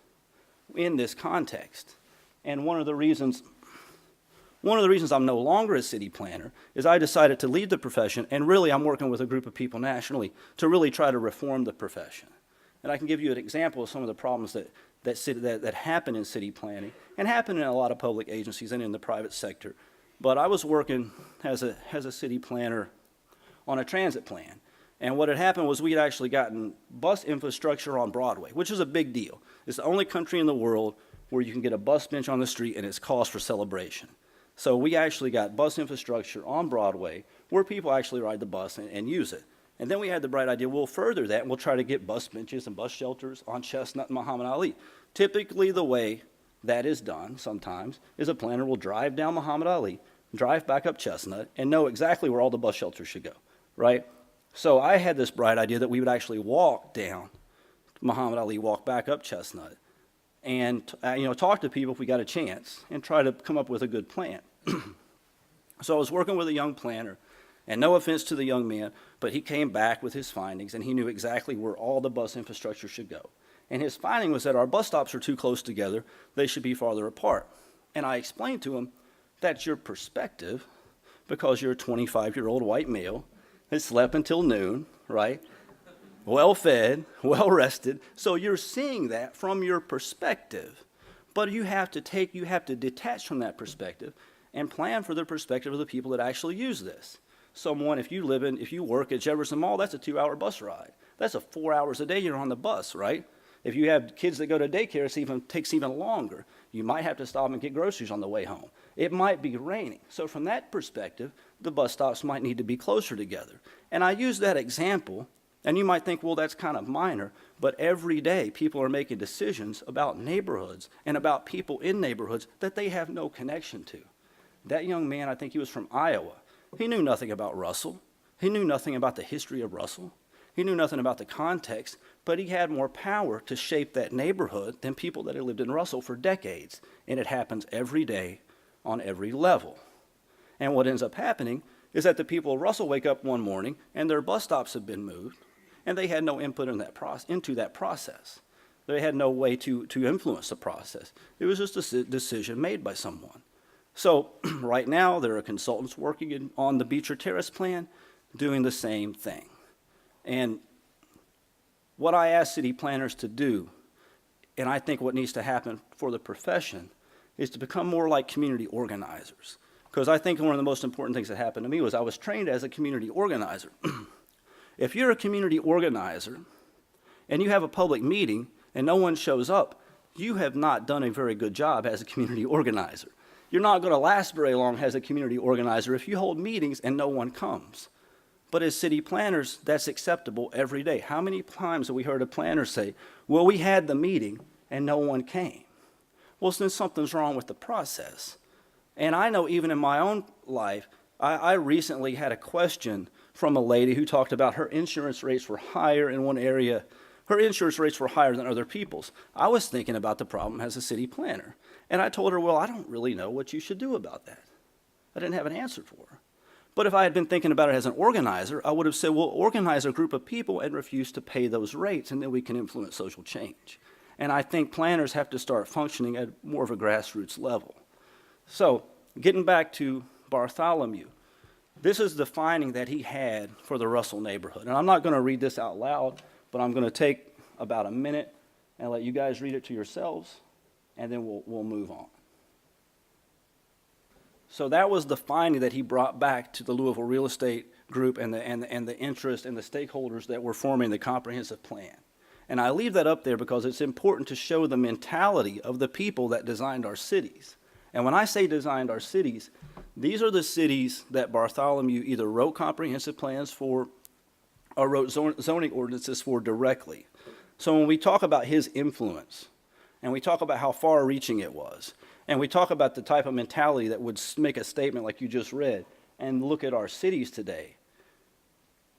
in this context. And one of the reasons I'm no longer a city planner is I decided to leave the profession, and really I'm working with a group of people nationally to really try to reform the profession. And I can give you an example of some of the problems that happen in city planning and happen in a lot of public agencies and in the private sector. But I was working as a city planner on a transit plan. And what had happened was we had actually gotten bus infrastructure on Broadway, which is a big deal. It's the only country in the world where you can get a bus bench on the street and it's cause for celebration. So we actually got bus infrastructure on Broadway where people actually ride the bus and use it. And then we had the bright idea, we'll further that and we'll try to get bus benches and bus shelters on Chestnut and Muhammad Ali. Typically the way that is done sometimes is a planner will drive down Muhammad Ali, drive back up Chestnut, and know exactly where all the bus shelters should go, right? So I had this bright idea that we would actually walk down Muhammad Ali, walk back up Chestnut, and talk to people if we got a chance and try to come up with a good plan. So I was working with a young planner, and no offense to the young man, but he came back with his findings, and he knew exactly where all the bus infrastructure should go. And his finding was that our bus stops are too close together. They should be farther apart. And I explained to him, that's your perspective, because you're a 25-year-old white male that slept until noon, right? Well-fed, well-rested. So you're seeing that from your perspective. But you have to detach from that perspective and plan for the perspective of the people that actually use this. Someone, if you work at Jefferson Mall, that's a 2-hour bus ride. That's 4 hours a day you're on the bus, right? If you have kids that go to daycare, it takes even longer. You might have to stop and get groceries on the way home. It might be raining. So from that perspective, the bus stops might need to be closer together. And I use that example, and you might think, well, that's kind of minor, but every day people are making decisions about neighborhoods and about people in neighborhoods that they have no connection to. That young man, I think he was from Iowa. He knew nothing about Russell. He knew nothing about the history of Russell. He knew nothing about the context, but he had more power to shape that neighborhood than people that had lived in Russell for decades. And it happens every day on every level. And what ends up happening is that the people of Russell wake up one morning and their bus stops have been moved, and they had no input into that process. They had no way to influence the process. It was just a decision made by someone. So right now, there are consultants working on the Beecher Terrace plan doing the same thing. And what I ask city planners to do, and I think what needs to happen for the profession, is to become more like community organizers. Because I think one of the most important things that happened to me was I was trained as a community organizer. If you're a community organizer and you have a public meeting and no one shows up, you have not done a very good job as a community organizer. You're not going to last very long as a community organizer if you hold meetings and no one comes. But as city planners, that's acceptable every day. How many times have we heard a planner say, well, we had the meeting and no one came? Well, then something's wrong with the process. And I know even in my own life, I recently had a question from a lady who talked about her insurance rates were higher in one area. Her insurance rates were higher than other people's. I was thinking about the problem as a city planner. And I told her, well, I don't really know what you should do about that. I didn't have an answer for her. But if I had been thinking about it as an organizer, I would have said, well, organize a group of people and refuse to pay those rates, and then we can influence social change. And I think planners have to start functioning at more of a grassroots level. So, getting back to Bartholomew, this is the finding that he had for the Russell neighborhood. And I'm not going to read this out loud, but I'm going to take about a minute and let you guys read it to yourselves, and then we'll move on. So that was the finding that he brought back to the Louisville real estate group and the interest and the stakeholders that were forming the comprehensive plan. And I leave that up there because it's important to show the mentality of the people that designed our cities. And when I say designed our cities, these are the cities that Bartholomew either wrote comprehensive plans for or wrote zoning ordinances for directly. So when we talk about his influence, and we talk about how far-reaching it was, and we talk about the type of mentality that would make a statement like you just read, and look at our cities today,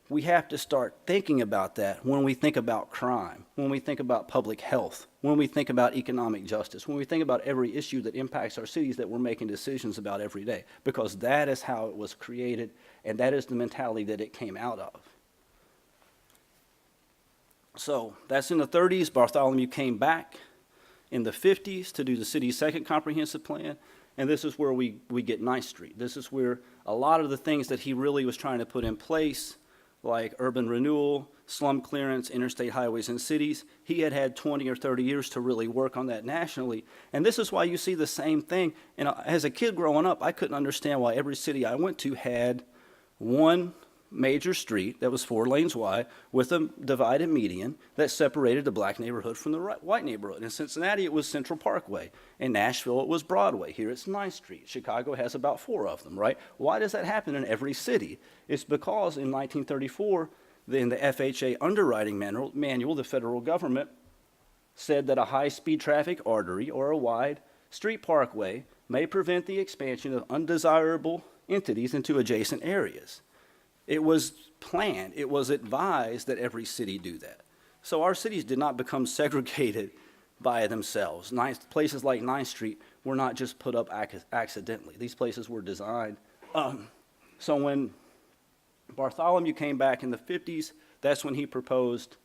we have to start thinking about that when we think about crime, when we think about public health, when we think about economic justice, when we think about every issue that impacts our cities that we're making decisions about every day, because that is how it was created, and that is the mentality that it came out of. So that's in the 30s. Bartholomew came back in the 50s to do the city's second comprehensive plan, and this is where we get Ninth Street. This is where a lot of the things that he really was trying to put in place, like urban renewal, slum clearance, interstate highways and cities, he had 20 or 30 years to really work on that nationally. And this is why you see the same thing. And as a kid growing up, I couldn't understand why every city I went to had one major street that was 4 lanes wide with a divided median that separated the black neighborhood from the white neighborhood. In Cincinnati, it was Central Parkway. In Nashville, it was Broadway. Here, it's 9th Street. Chicago has about 4 of them, right? Why does that happen in every city? It's because in 1934, in the FHA underwriting manual, the federal government said that a high-speed traffic artery or a wide street parkway may prevent the expansion of undesirable entities into adjacent areas. It was planned, it was advised that every city do that. So our cities did not become segregated by themselves. Places like 9th Street were not just put up accidentally. These places were designed. So when Bartholomew came back in the 50s, that's when he proposed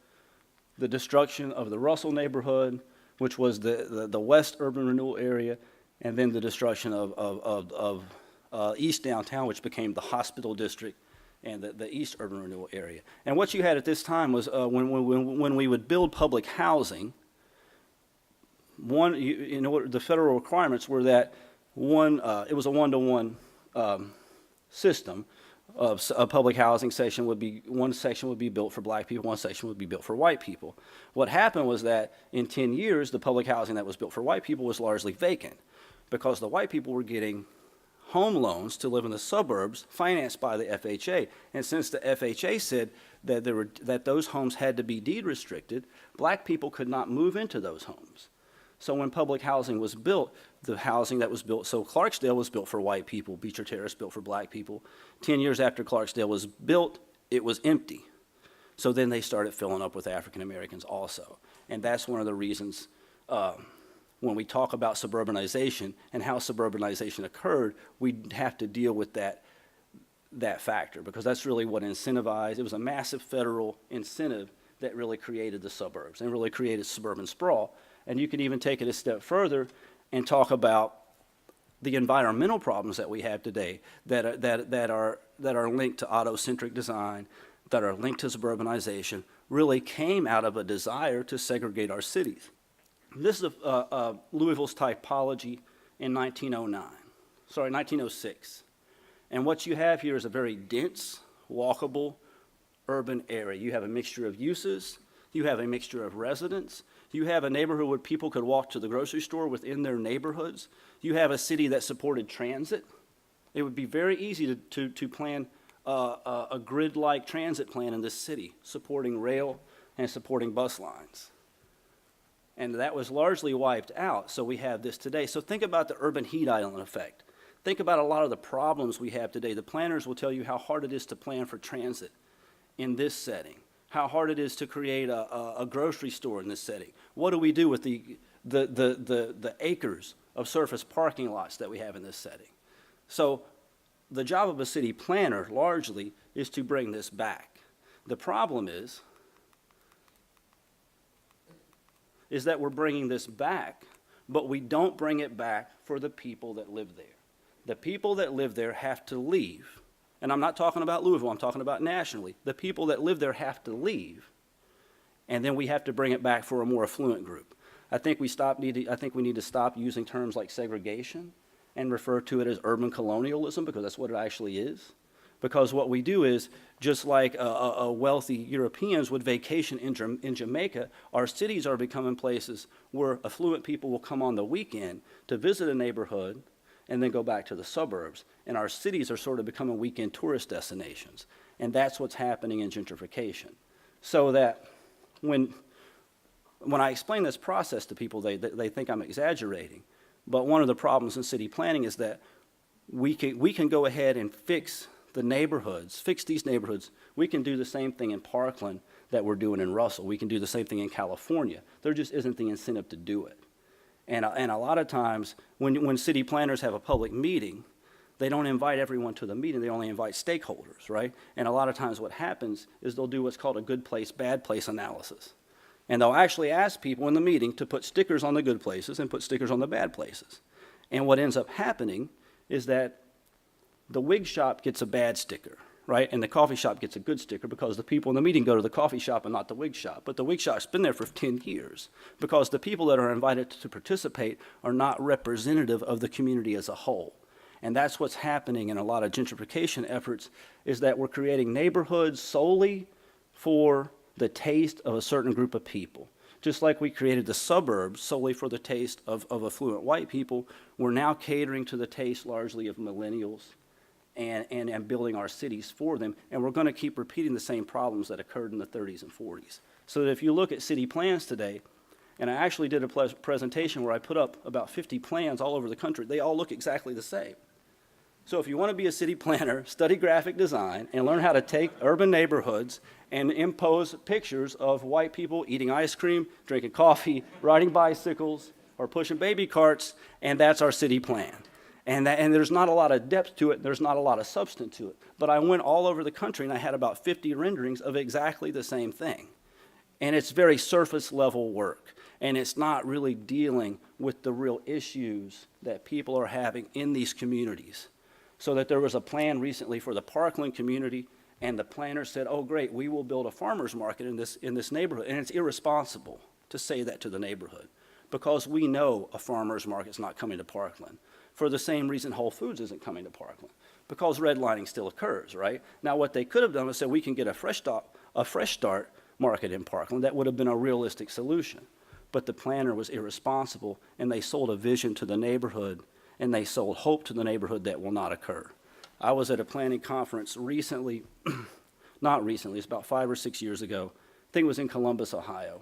the destruction of the Russell neighborhood, which was the West Urban Renewal area, and then the destruction of East Downtown, which became the Hospital District, and the East Urban Renewal area. And what you had at this time was when we would build public housing, the federal requirements were that it was a 1-to-1 system of a public housing section one section would be built for black people, one section would be built for white people. What happened was that in 10 years, the public housing that was built for white people was largely vacant because the white people were getting home loans to live in the suburbs financed by the FHA. And since the FHA said that those homes had to be deed restricted, black people could not move into those homes. So when public housing was built, the housing that was built, so Clarksdale was built for white people, Beecher Terrace built for black people. 10 years after Clarksdale was built, it was empty. So then they started filling up with African Americans also. And that's one of the reasons when we talk about suburbanization and how suburbanization occurred, we have to deal with that factor because that's really what incentivized. It was a massive federal incentive that really created the suburbs and really created suburban sprawl. And you can even take it a step further and talk about the environmental problems that we have today that are linked to auto-centric design, that are linked to suburbanization, really came out of a desire to segregate our cities. This is Louisville's typology in 1906. And what you have here is a very dense, walkable, urban area. You have a mixture of uses. You have a mixture of residents. You have a neighborhood where people could walk to the grocery store within their neighborhoods. You have a city that supported transit. It would be very easy to plan a grid-like transit plan in this city, supporting rail and supporting bus lines. And that was largely wiped out, so we have this today. So think about the urban heat island effect. Think about a lot of the problems we have today. The planners will tell you how hard it is to plan for transit in this setting, how hard it is to create a grocery store in this setting. What do we do with the acres of surface parking lots that we have in this setting? So the job of a city planner largely is to bring this back. The problem is that we're bringing this back, but we don't bring it back for the people that live there. The people that live there have to leave. And I'm not talking about Louisville, I'm talking about nationally. The people that live there have to leave, and then we have to bring it back for a more affluent group. I think we need to stop using terms like segregation and refer to it as urban colonialism, because that's what it actually is. Because what we do is, just like wealthy Europeans would vacation in Jamaica, our cities are becoming places where affluent people will come on the weekend to visit a neighborhood and then go back to the suburbs. And our cities are sort of becoming weekend tourist destinations. And that's what's happening in gentrification. So that when I explain this process to people, they think I'm exaggerating. But one of the problems in city planning is that we can go ahead and fix the neighborhoods, fix these neighborhoods. We can do the same thing in Parkland that we're doing in Russell. We can do the same thing in California. There just isn't the incentive to do it. And a lot of times, when city planners have a public meeting, they don't invite everyone to the meeting. They only invite stakeholders, right? And a lot of times what happens is they'll do what's called a good place, bad place analysis. And they'll actually ask people in the meeting to put stickers on the good places and put stickers on the bad places. And what ends up happening is that the wig shop gets a bad sticker, right? And the coffee shop gets a good sticker because the people in the meeting go to the coffee shop and not the wig shop. But the wig shop's been there for 10 years because the people that are invited to participate are not representative of the community as a whole. And that's what's happening in a lot of gentrification efforts, is that we're creating neighborhoods solely for the taste of a certain group of people. Just like we created the suburbs solely for the taste of affluent white people, we're now catering to the taste largely of millennials and building our cities for them. And we're going to keep repeating the same problems that occurred in the 30s and 40s. So that if you look at city plans today, and I actually did a presentation where I put up about 50 plans all over the country, they all look exactly the same. So if you want to be a city planner, study graphic design and learn how to take urban neighborhoods and impose pictures of white people eating ice cream, drinking coffee, riding bicycles, or pushing baby carts, and that's our city plan. And there's not a lot of depth to it, there's not a lot of substance to it. But I went all over the country and I had about 50 renderings of exactly the same thing. And it's very surface level work. And it's not really dealing with the real issues that people are having in these communities. So that there was a plan recently for the Parkland community, and the planner said, oh great, we will build a farmer's market in this neighborhood. And it's irresponsible to say that to the neighborhood, because we know a farmer's market's not coming to Parkland. For the same reason Whole Foods isn't coming to Parkland, because redlining still occurs, right? Now what they could have done was said we can get a fresh start market in Parkland. That would have been a realistic solution. But the planner was irresponsible, and they sold a vision to the neighborhood, and they sold hope to the neighborhood that will not occur. I was at a planning conference recently, not recently, it's about 5 or 6 years ago. I think it was in Columbus, Ohio.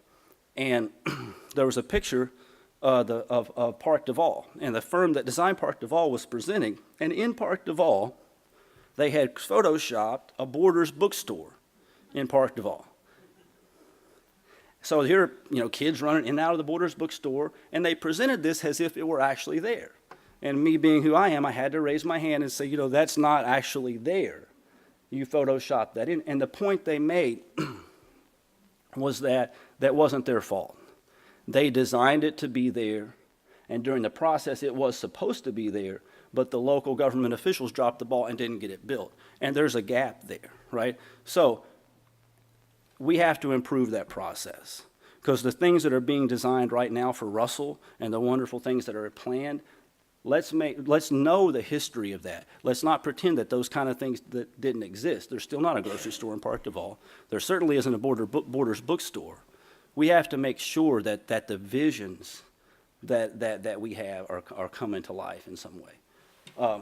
And there was a picture of Park Duval, and the firm that designed Park Duval was presenting. And in Park Duval, they had photoshopped a Borders bookstore in Park Duval. So here, kids running in and out of the Borders bookstore, and they presented this as if it were actually there. And me being who I am, I had to raise my hand and say, that's not actually there. You photoshopped that in. And the point they made was that wasn't their fault. They designed it to be there, and during the process it was supposed to be there, but the local government officials dropped the ball and didn't get it built. And there's a gap there, right? So we have to improve that process, because the things that are being designed right now for Russell and the wonderful things that are planned, let's know the history of that. Let's not pretend that those kind of things that didn't exist. There's still not a grocery store in Park Duval. There certainly isn't a Borders bookstore. We have to make sure that the visions that we have are coming to life in some way. I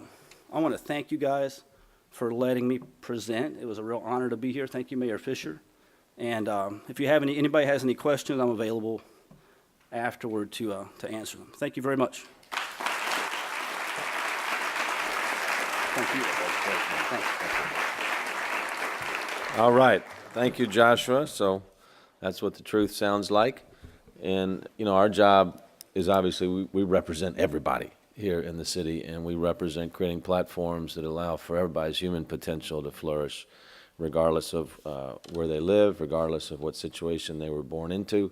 want to thank you guys for letting me present. It was a real honor to be here. Thank you, Mayor Fisher. And if you have anybody has any questions, I'm available afterward to answer them. Thank you very much. Thank you. All right. Thank you, Joshua. So that's what the truth sounds like. And, our job is obviously we represent everybody. here in the city, and we represent creating platforms that allow for everybody's human potential to flourish, regardless of where they live, regardless of what situation they were born into.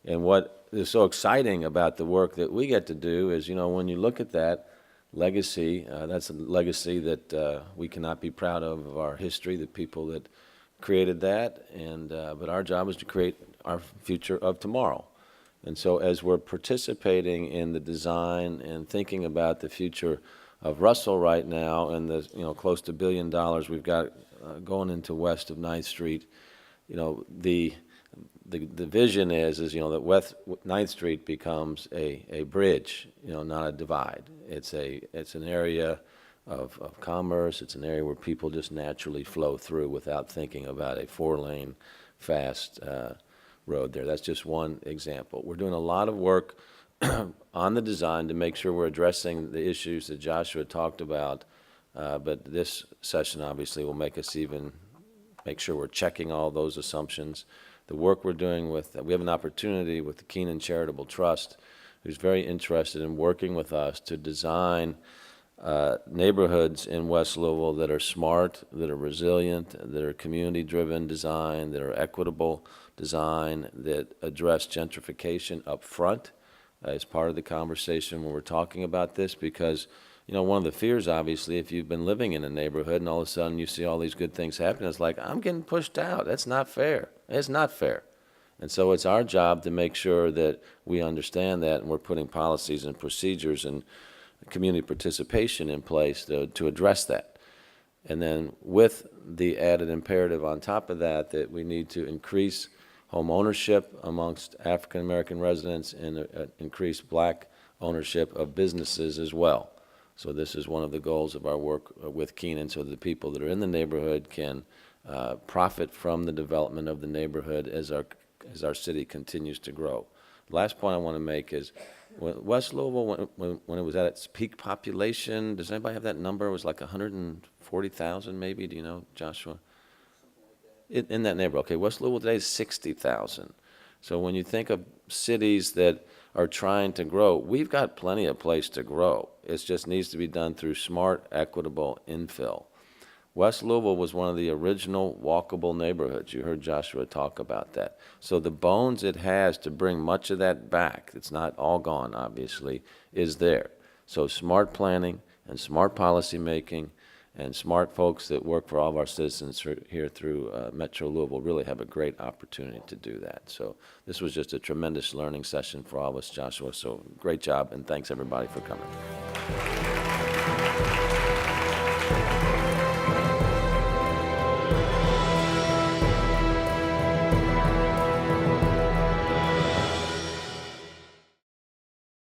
And what is so exciting about the work that we get to do is, when you look at that legacy, that's a legacy that we cannot be proud of our history, the people that created that, and but our job is to create our future of tomorrow. And so as we're participating in the design and thinking about the future of Russell right now and the close to $1 billion we've got going into west of 9th Street, the vision is that West 9th Street becomes a bridge, not a divide. It's an area of commerce. It's an area where people just naturally flow through without thinking about a 4-lane fast road there. That's just one example. We're doing a lot of work on the design to make sure we're addressing the issues that Joshua talked about, but this session obviously will make us even make sure we're checking all those assumptions. The work we're doing we have an opportunity with the Keenan Charitable Trust, who's very interested in working with us to design neighborhoods in West Louisville that are smart, that are resilient, that are community-driven design, that are equitable design, that address gentrification up front as part of the conversation when we're talking about this, because one of the fears, obviously, if you've been living in a neighborhood and all of a sudden you see all these good things happening, it's like, I'm getting pushed out. That's not fair. It's not fair. And so it's our job to make sure that we understand that, and we're putting policies and procedures and community participation in place to address that. And then with the added imperative on top of that, that we need to increase home ownership amongst African American residents and increase black ownership of businesses as well. So this is one of the goals of our work with Keenan, so that the people that are in the neighborhood can profit from the development of the neighborhood as our city continues to grow. Last point I want to make is West Louisville, when it was at its peak population, does anybody have that number? It was like 140,000 maybe, do you know, Joshua? In that neighborhood. Okay, West Louisville today is 60,000. So when you think of cities that are trying to grow, we've got plenty of place to grow. It just needs to be done through smart, equitable infill. West Louisville was one of the original walkable neighborhoods. You heard Joshua talk about that. So the bones it has to bring much of that back, it's not all gone, obviously, is there. So smart planning and smart policy making and smart folks that work for all of our citizens here through Metro Louisville really have a great opportunity to do that. So this was just a tremendous learning session for all of us, Joshua. So great job, and thanks everybody for coming.